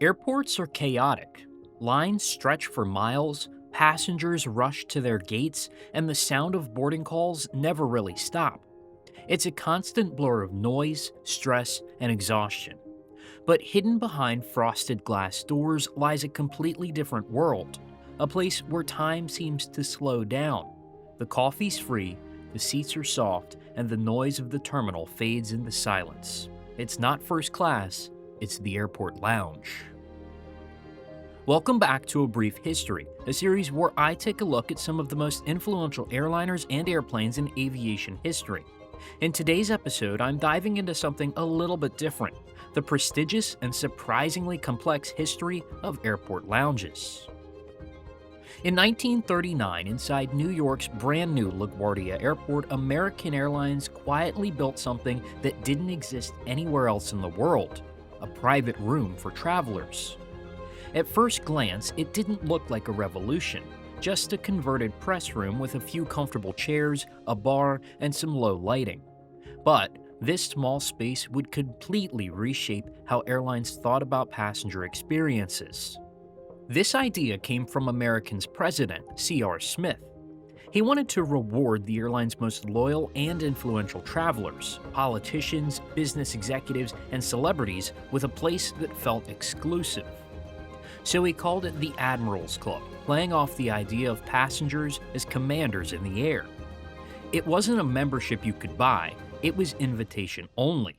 Airports are chaotic. Lines stretch for miles, passengers rush to their gates, and the sound of boarding calls never really stop. It's a constant blur of noise, stress, and exhaustion. But hidden behind frosted glass doors lies a completely different world, a place where time seems to slow down. The coffee's free, the seats are soft, and the noise of the terminal fades into silence. It's not first class, it's the airport lounge. Welcome back to A Brief History, a series where I take a look at some of the most influential airliners and airplanes in aviation history. In today's episode, I'm diving into something a little bit different, the prestigious and surprisingly complex history of airport lounges. In 1939, inside New York's brand new LaGuardia Airport, American Airlines quietly built something that didn't exist anywhere else in the world, a private room for travelers. At first glance, it didn't look like a revolution, just a converted press room with a few comfortable chairs, a bar, and some low lighting. But this small space would completely reshape how airlines thought about passenger experiences. This idea came from American's president, C.R. Smith. He wanted to reward the airline's most loyal and influential travelers, politicians, business executives, and celebrities with a place that felt exclusive. So he called it the Admirals Club, playing off the idea of passengers as commanders in the air. It wasn't a membership you could buy, it was invitation only.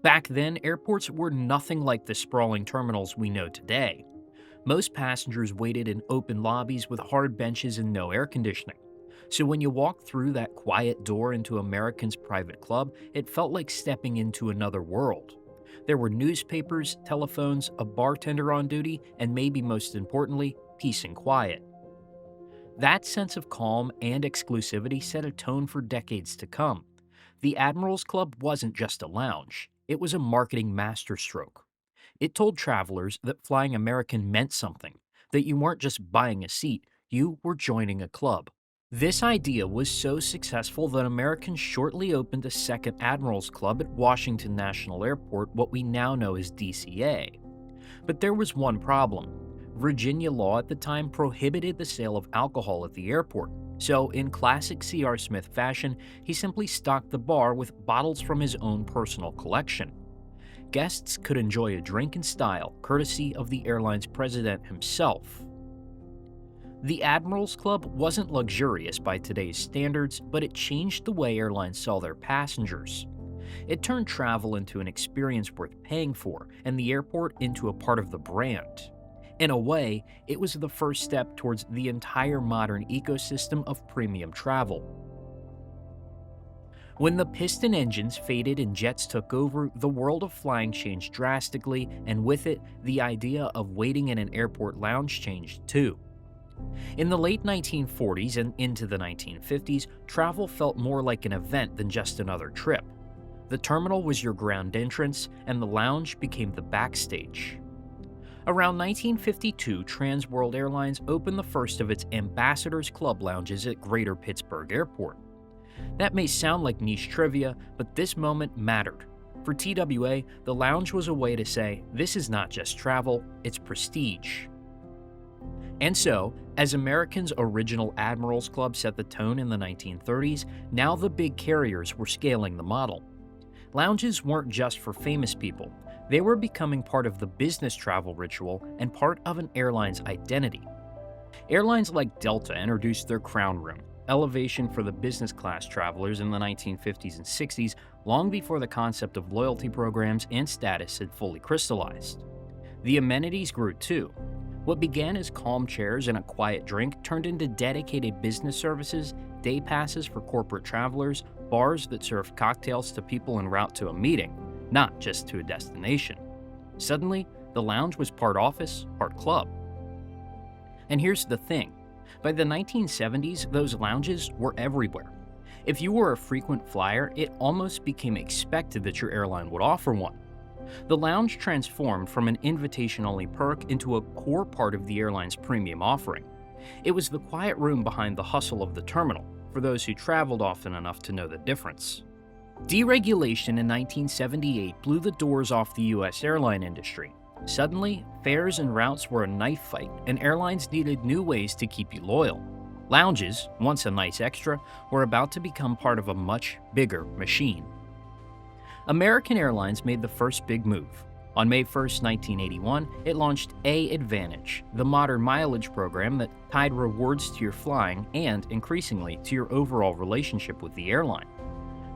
Back then, airports were nothing like the sprawling terminals we know today. Most passengers waited in open lobbies with hard benches and no air conditioning. So when you walked through that quiet door into American's private club, it felt like stepping into another world. There were newspapers, telephones, a bartender on duty, and maybe most importantly, peace and quiet. That sense of calm and exclusivity set a tone for decades to come. The Admirals Club wasn't just a lounge, it was a marketing masterstroke. It told travelers that flying American meant something, that you weren't just buying a seat, you were joining a club. This idea was so successful that Americans shortly opened a second Admirals Club at Washington National Airport, what we now know as DCA. But there was one problem. Virginia law at the time prohibited the sale of alcohol at the airport, so in classic C.R. Smith fashion, he simply stocked the bar with bottles from his own personal collection. Guests could enjoy a drink in style, courtesy of the airline's president himself. The Admirals Club wasn't luxurious by today's standards, but it changed the way airlines saw their passengers. It turned travel into an experience worth paying for, and the airport into a part of the brand. In a way, it was the first step towards the entire modern ecosystem of premium travel. When the piston engines faded and jets took over, the world of flying changed drastically, and with it, the idea of waiting in an airport lounge changed too. In the late 1940s and into the 1950s, travel felt more like an event than just another trip. The terminal was your ground entrance, and the lounge became the backstage. Around 1952, Trans World Airlines opened the first of its Ambassadors Club lounges at Greater Pittsburgh Airport. That may sound like niche trivia, but this moment mattered. For TWA, the lounge was a way to say, this is not just travel, it's prestige. And so, as American's original Admirals Club set the tone in the 1930s, now the big carriers were scaling the model. Lounges weren't just for famous people, they were becoming part of the business travel ritual and part of an airline's identity. Airlines like Delta introduced their Crown Room, elevation for the business class travelers in the 1950s and 60s, long before the concept of loyalty programs and status had fully crystallized. The amenities grew too. What began as calm chairs and a quiet drink turned into dedicated business services, day passes for corporate travelers, bars that served cocktails to people en route to a meeting, not just to a destination. Suddenly, the lounge was part office, part club. And here's the thing. By the 1970s, those lounges were everywhere. If you were a frequent flyer, it almost became expected that your airline would offer one. The lounge transformed from an invitation-only perk into a core part of the airline's premium offering. It was the quiet room behind the hustle of the terminal, for those who traveled often enough to know the difference. Deregulation in 1978 blew the doors off the U.S. airline industry. Suddenly, fares and routes were a knife fight, and airlines needed new ways to keep you loyal. Lounges, once a nice extra, were about to become part of a much bigger machine. American Airlines made the first big move. On May 1, 1981, it launched AAdvantage, the modern mileage program that tied rewards to your flying and, increasingly, to your overall relationship with the airline.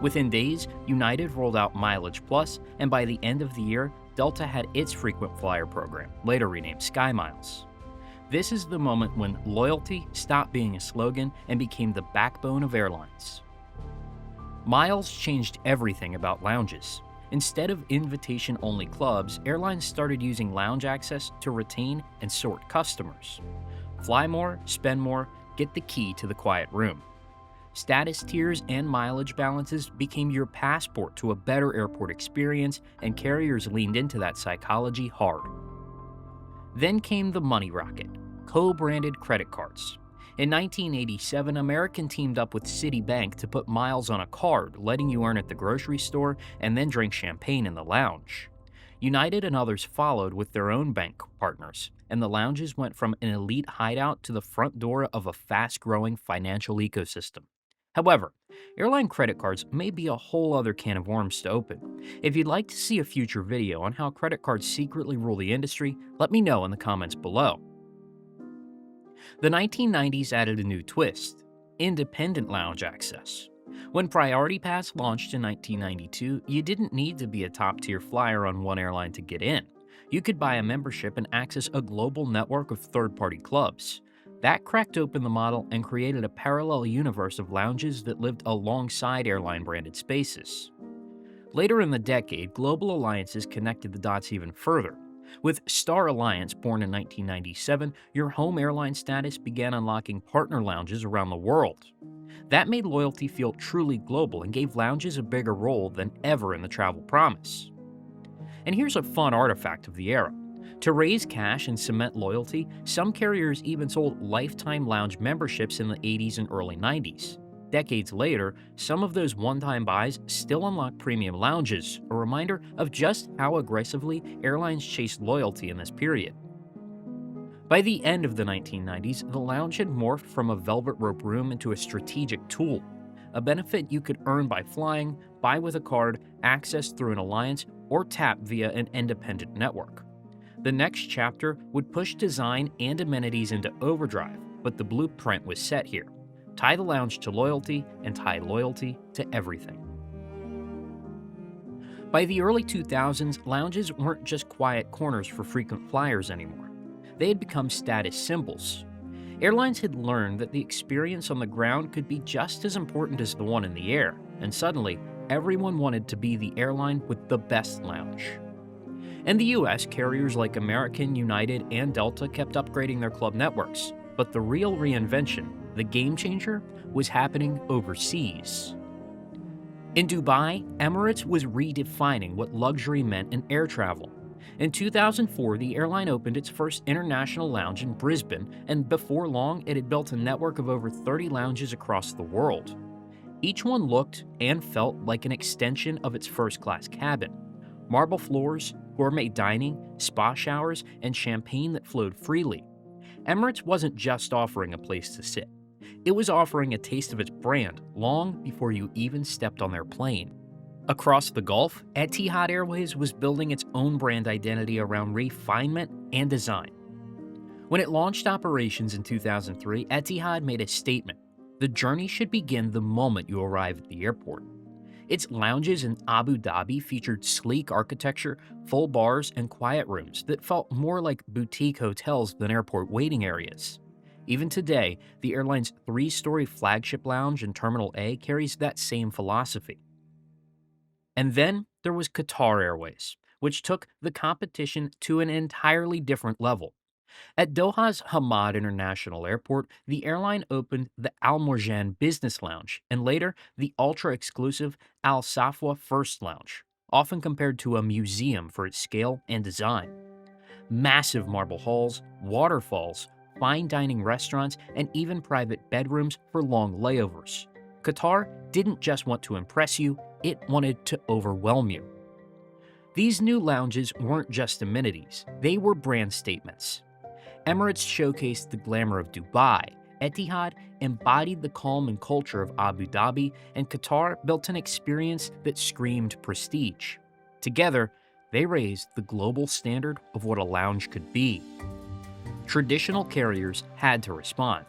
Within days, United rolled out Mileage Plus, and by the end of the year, Delta had its frequent flyer program, later renamed SkyMiles. This is the moment when loyalty stopped being a slogan and became the backbone of airlines. Miles changed everything about lounges. Instead of invitation-only clubs, airlines started using lounge access to retain and sort customers. Fly more, spend more, get the key to the quiet room. Status tiers and mileage balances became your passport to a better airport experience, and carriers leaned into that psychology hard. Then came the money rocket, co-branded credit cards. In 1987, American teamed up with Citibank to put miles on a card, letting you earn at the grocery store and then drink champagne in the lounge. United and others followed with their own bank partners, and the lounges went from an elite hideout to the front door of a fast-growing financial ecosystem. However, airline credit cards may be a whole other can of worms to open. If you'd like to see a future video on how credit cards secretly rule the industry, let me know in the comments below. The 1990s added a new twist: independent lounge access. When Priority Pass launched in 1992, you didn't need to be a top-tier flyer on one airline to get in. You could buy a membership and access a global network of third-party clubs. That cracked open the model and created a parallel universe of lounges that lived alongside airline-branded spaces. Later in the decade, global alliances connected the dots even further. With Star Alliance, born in 1997, your home airline status began unlocking partner lounges around the world. That made loyalty feel truly global and gave lounges a bigger role than ever in the travel promise. And here's a fun artifact of the era. To raise cash and cement loyalty, some carriers even sold lifetime lounge memberships in the 80s and early 90s. Decades later, some of those one-time buys still unlock premium lounges, a reminder of just how aggressively airlines chased loyalty in this period. By the end of the 1990s, the lounge had morphed from a velvet rope room into a strategic tool, a benefit you could earn by flying, buy with a card, access through an alliance, or tap via an independent network. The next chapter would push design and amenities into overdrive, but the blueprint was set here. Tie the lounge to loyalty and tie loyalty to everything. By the early 2000s, lounges weren't just quiet corners for frequent flyers anymore. They had become status symbols. Airlines had learned that the experience on the ground could be just as important as the one in the air, and suddenly, everyone wanted to be the airline with the best lounge. In the US, carriers like American, United, and Delta kept upgrading their club networks, but the real reinvention, the game changer, was happening overseas. In Dubai, Emirates was redefining what luxury meant in air travel. In 2004, the airline opened its first international lounge in Brisbane, and before long, it had built a network of over 30 lounges across the world. Each one looked and felt like an extension of its first-class cabin. Marble floors, gourmet dining, spa showers, and champagne that flowed freely. Emirates wasn't just offering a place to sit. It was offering a taste of its brand long before you even stepped on their plane. Across the Gulf, Etihad Airways was building its own brand identity around refinement and design. When it launched operations in 2003, Etihad made a statement: the journey should begin the moment you arrive at the airport. Its lounges in Abu Dhabi featured sleek architecture, full bars, and quiet rooms that felt more like boutique hotels than airport waiting areas. Even today, the airline's 3-story flagship lounge in Terminal A carries that same philosophy. And then there was Qatar Airways, which took the competition to an entirely different level. At Doha's Hamad International Airport, the airline opened the Al Morjan Business Lounge and later the ultra-exclusive Al Safwa First Lounge, often compared to a museum for its scale and design. Massive marble halls, waterfalls, fine dining restaurants, and even private bedrooms for long layovers. Qatar didn't just want to impress you, it wanted to overwhelm you. These new lounges weren't just amenities, they were brand statements. Emirates showcased the glamour of Dubai, Etihad embodied the calm and culture of Abu Dhabi, and Qatar built an experience that screamed prestige. Together, they raised the global standard of what a lounge could be. Traditional carriers had to respond.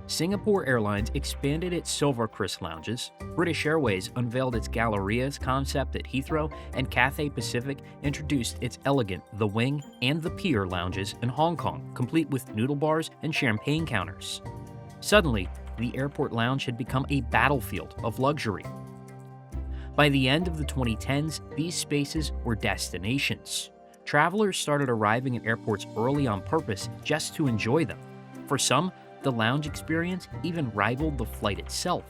Singapore Airlines expanded its Silver Chris lounges, British Airways unveiled its Gallerias concept at Heathrow, and Cathay Pacific introduced its elegant The Wing and The Pier lounges in Hong Kong, complete with noodle bars and champagne counters. Suddenly, the airport lounge had become a battlefield of luxury. By the end of the 2010s, these spaces were destinations. Travelers started arriving at airports early on purpose just to enjoy them. For some, the lounge experience even rivaled the flight itself.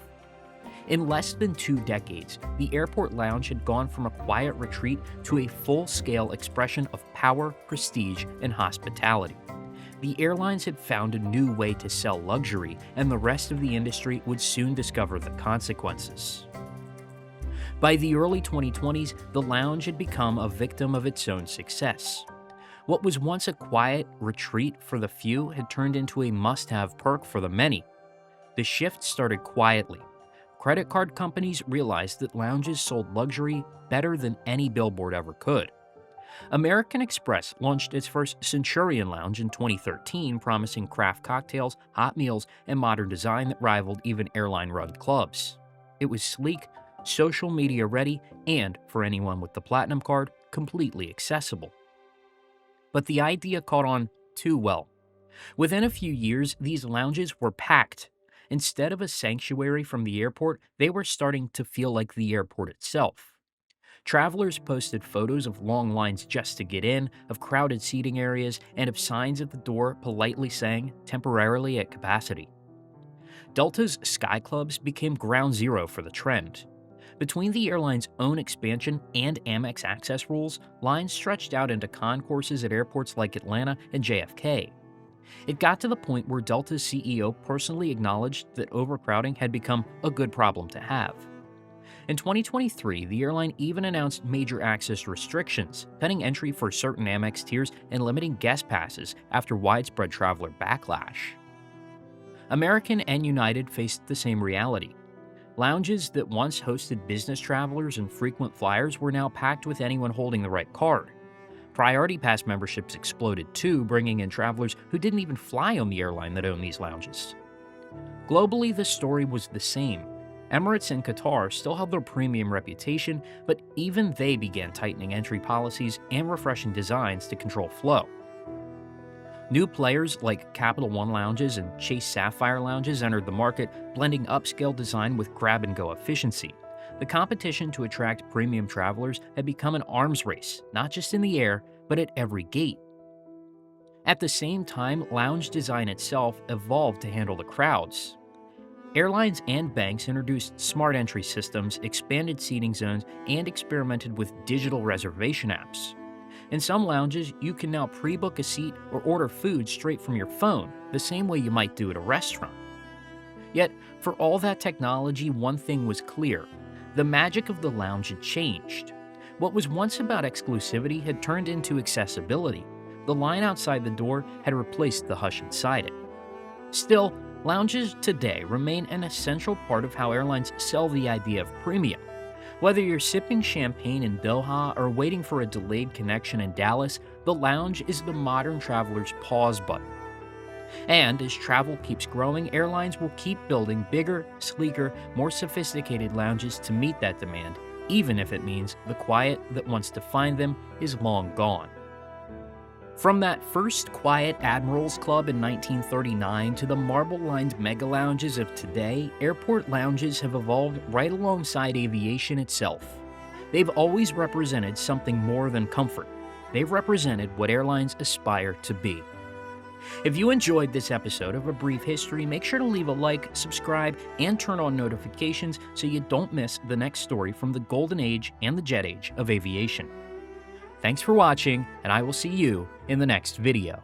In less than 2 decades, the airport lounge had gone from a quiet retreat to a full-scale expression of power, prestige, and hospitality. The airlines had found a new way to sell luxury, and the rest of the industry would soon discover the consequences. By the early 2020s, the lounge had become a victim of its own success. What was once a quiet retreat for the few had turned into a must-have perk for the many. The shift started quietly. Credit card companies realized that lounges sold luxury better than any billboard ever could. American Express launched its first Centurion Lounge in 2013, promising craft cocktails, hot meals, and modern design that rivaled even airline-run clubs. It was sleek, social media ready, and, for anyone with the Platinum card, completely accessible. But the idea caught on too well. Within a few years, these lounges were packed. Instead of a sanctuary from the airport, they were starting to feel like the airport itself. Travelers posted photos of long lines just to get in, of crowded seating areas, and of signs at the door politely saying, "temporarily at capacity." Delta's Sky Clubs became ground zero for the trend. Between the airline's own expansion and Amex access rules, lines stretched out into concourses at airports like Atlanta and JFK. It got to the point where Delta's CEO personally acknowledged that overcrowding had become a good problem to have. In 2023, the airline even announced major access restrictions, cutting entry for certain Amex tiers and limiting guest passes after widespread traveler backlash. American and United faced the same reality. Lounges that once hosted business travelers and frequent flyers were now packed with anyone holding the right card. Priority Pass memberships exploded too, bringing in travelers who didn't even fly on the airline that owned these lounges. Globally, the story was the same. Emirates and Qatar still held their premium reputation, but even they began tightening entry policies and refreshing designs to control flow. New players like Capital One Lounges and Chase Sapphire Lounges entered the market, blending upscale design with grab-and-go efficiency. The competition to attract premium travelers had become an arms race, not just in the air, but at every gate. At the same time, lounge design itself evolved to handle the crowds. Airlines and banks introduced smart entry systems, expanded seating zones, and experimented with digital reservation apps. In some lounges, you can now pre-book a seat or order food straight from your phone, the same way you might do at a restaurant. Yet, for all that technology, one thing was clear. The magic of the lounge had changed. What was once about exclusivity had turned into accessibility. The line outside the door had replaced the hush inside it. Still, lounges today remain an essential part of how airlines sell the idea of premium. Whether you're sipping champagne in Doha or waiting for a delayed connection in Dallas, the lounge is the modern traveler's pause button. And as travel keeps growing, airlines will keep building bigger, sleeker, more sophisticated lounges to meet that demand, even if it means the quiet that once defined them is long gone. From that first quiet Admirals Club in 1939 to the marble-lined mega lounges of today, airport lounges have evolved right alongside aviation itself. They've always represented something more than comfort. They've represented what airlines aspire to be. If you enjoyed this episode of A Brief History, make sure to leave a like, subscribe, and turn on notifications so you don't miss the next story from the golden age and the jet age of aviation. Thanks for watching, and I will see you in the next video.